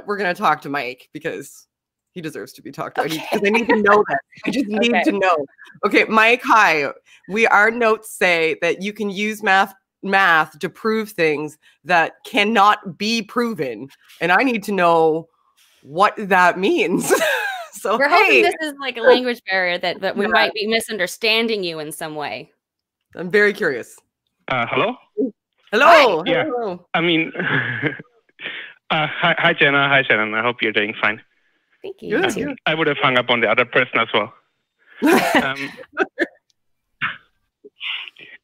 we're going to talk to Mike because he deserves to be talked to. Okay. I need to know that. I just need to know. Okay, Mike, hi. Our notes say that you can use math to prove things that cannot be proven. And I need to know what that means. So we're hoping this is like a language barrier that we might be misunderstanding you in some way. I'm very curious. Hello? Hello. Hi. Yeah. Hello. I mean, hi, Jenna. Hi, Shannon. I hope you're doing fine. Thank you. I would have hung up on the other person as well.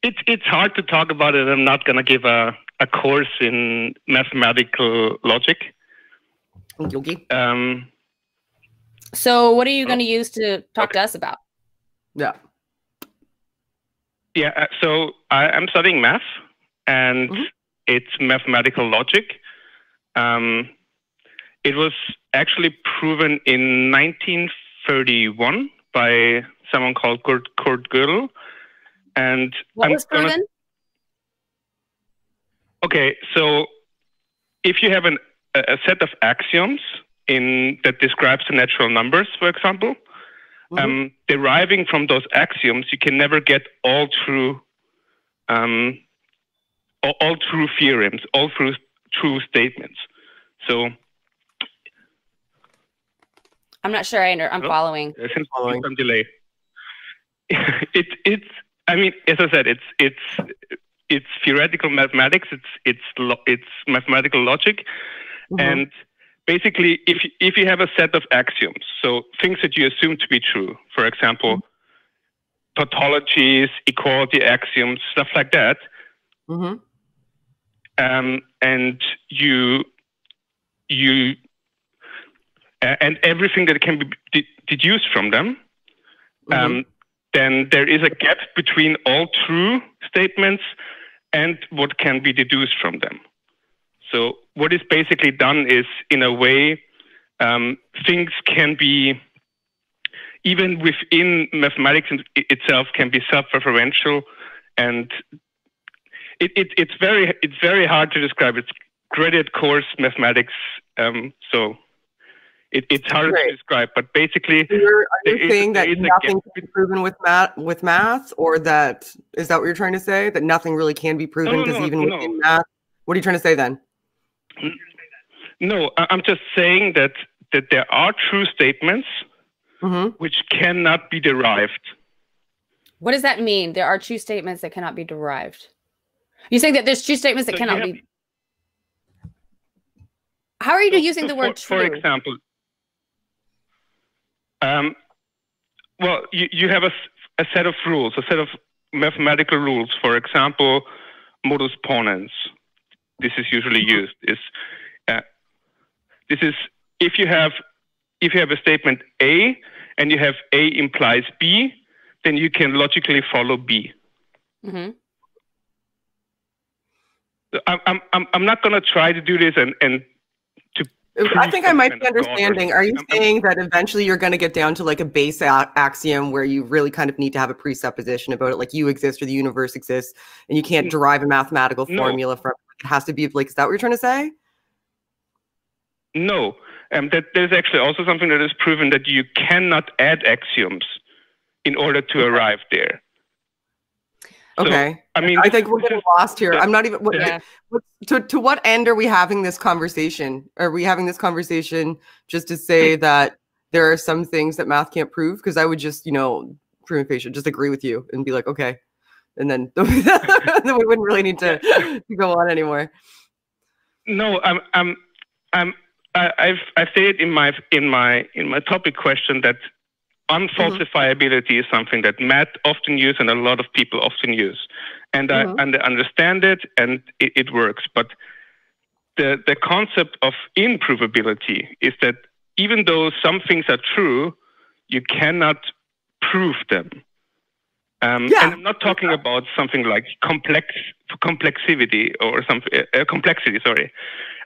It's hard to talk about it. I'm not going to give a course in mathematical logic. Okay. So what are you going to use to talk to us about? Yeah. Yeah. So I'm studying math, and it's mathematical logic. It was actually proven in 1931 by someone called Kurt Gödel. And what was proven? Okay, so if you have a set of axioms that describes the natural numbers, for example, deriving from those axioms, you can never get all true theorems, all true statements. So I'm not sure I'm following. There's some delay. I mean, as I said, it's theoretical mathematics. It's mathematical logic, and basically, if you have a set of axioms, so things that you assume to be true, for example, tautologies, equality axioms, stuff like that, and and everything that can be deduced from them. Then there is a gap between all true statements and what can be deduced from them. So what is basically done is, in a way, things can be, even within mathematics itself, can be self-referential, and it's very hard to describe. It's graded course mathematics, so it's harder to describe, but basically, are you saying that nothing can be proven with math, or is that what you're trying to say? That nothing really can be proven because within math, what are you trying to say then? No, I'm just saying that there are true statements which cannot be derived. What does that mean? There are true statements that cannot be derived. You saying that there's true statements that cannot be. How are you using the word true? For example. Well, you have a set of rules, a set of mathematical rules. For example, modus ponens. This is usually used. This is if you have a statement A and you have A implies B, then you can logically follow B. So I'm not going to try to do this and I think I might be understanding. Are you saying that eventually you're going to get down to like a base axiom where you really kind of need to have a presupposition about it, like you exist or the universe exists, and you can't derive a mathematical formula from it? It has to be like, is that what you're trying to say? No. That there's actually also something that is proven, that you cannot add axioms in order to arrive there. Okay. So, I mean, I think we're getting lost here. I'm not even. To what end are we having this conversation? Are we having this conversation just to say that there are some things that math can't prove? Because I would just, prima facie, just agree with you and be like, okay, and then then we wouldn't really need to go on anymore. No, I've stated in my topic question that unfalsifiability is something that math often use and a lot of people often use, and I understand it and it works. But the concept of improvability is that even though some things are true, you cannot prove them. And I'm not talking about something like complexity or something. Complexity, sorry.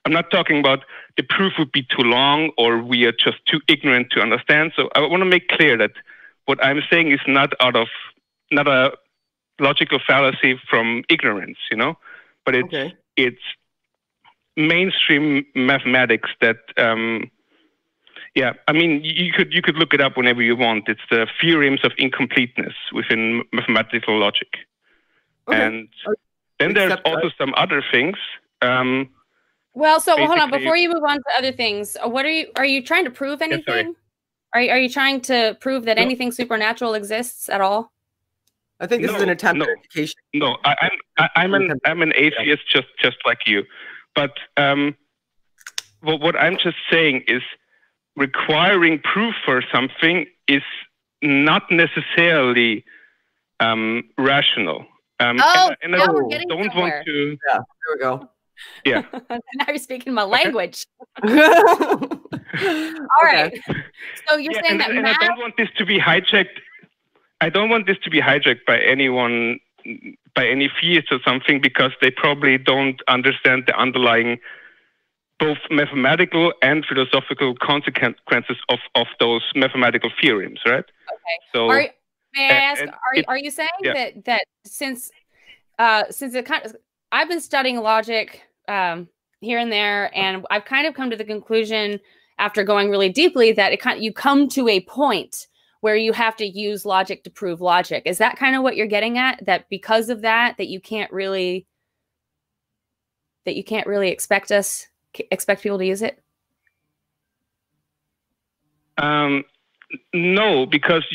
I'm not talking about the proof would be too long or we are just too ignorant to understand. So I want to make clear that what I'm saying is not a logical fallacy from ignorance, but it's mainstream mathematics that yeah, I mean, you could look it up whenever you want. It's the theorems of incompleteness within mathematical logic. Okay. And then there's also some other things. Well, so hold on, before you move on to other things, what are you trying to prove anything? Yeah, are you trying to prove that anything supernatural exists at all? I think this is an attempt at education. No, I'm an atheist just like you. But what I'm just saying is requiring proof for something is not necessarily rational. And I don't want to. Yeah, there we go. Yeah. Now you're speaking my language. All right. So you're saying that I don't want this to be hijacked. I don't want this to be hijacked by anyone, by any theist or something, because they probably don't understand the underlying both mathematical and philosophical consequences of those mathematical theorems, right? Okay. So may I ask, are you saying that since it kind of, I've been studying logic here and there, and I've kind of come to the conclusion after going really deeply that you come to a point where you have to use logic to prove logic. Is that kind of what you're getting at? That because of that you can't really expect people to use it? No, because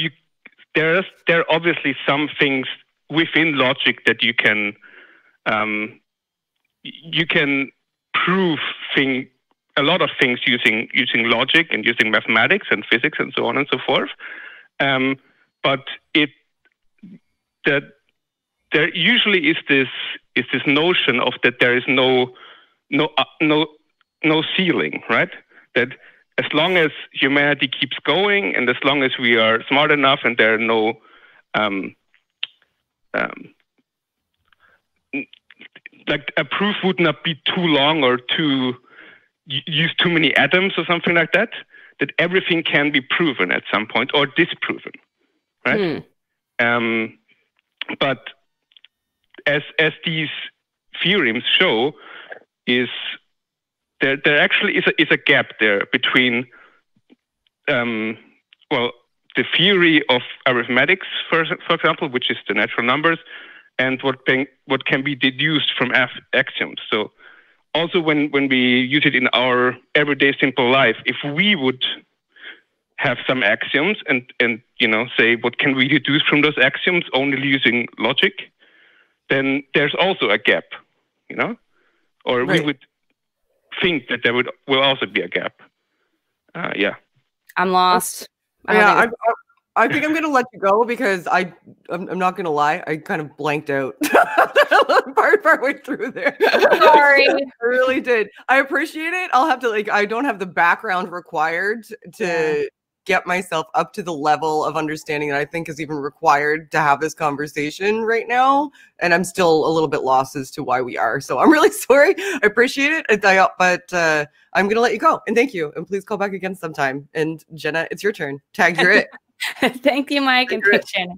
there are obviously some things within logic that you can prove a lot of things using logic and using mathematics and physics and so on and so forth. But there usually is this notion of that there is no ceiling, right? That as long as humanity keeps going and as long as we are smart enough and there are no like a proof would not be too long or use too many atoms or something like that, that everything can be proven at some point or disproven, right? But as these theorems show, is there actually is a gap there between the theory of arithmetics, for example, which is the natural numbers, and what can be deduced from axioms. So also when we use it in our everyday simple life, if we would have some axioms and say what can we deduce from those axioms only using logic, then there's also a gap, or we would think that there will also be a gap. Yeah. I'm lost. I think I'm going to let you go because I'm not going to lie. I kind of blanked out partway through there. Sorry. I really did. I appreciate it. I'll have to I don't have the background required to get myself up to the level of understanding that I think is even required to have this conversation right now. And I'm still a little bit lost as to why we are. So I'm really sorry. I appreciate it. But I'm going to let you go. And thank you. And please call back again sometime. And Jenna, it's your turn. You're it. Thank you, Mike. And thanks, Jenna.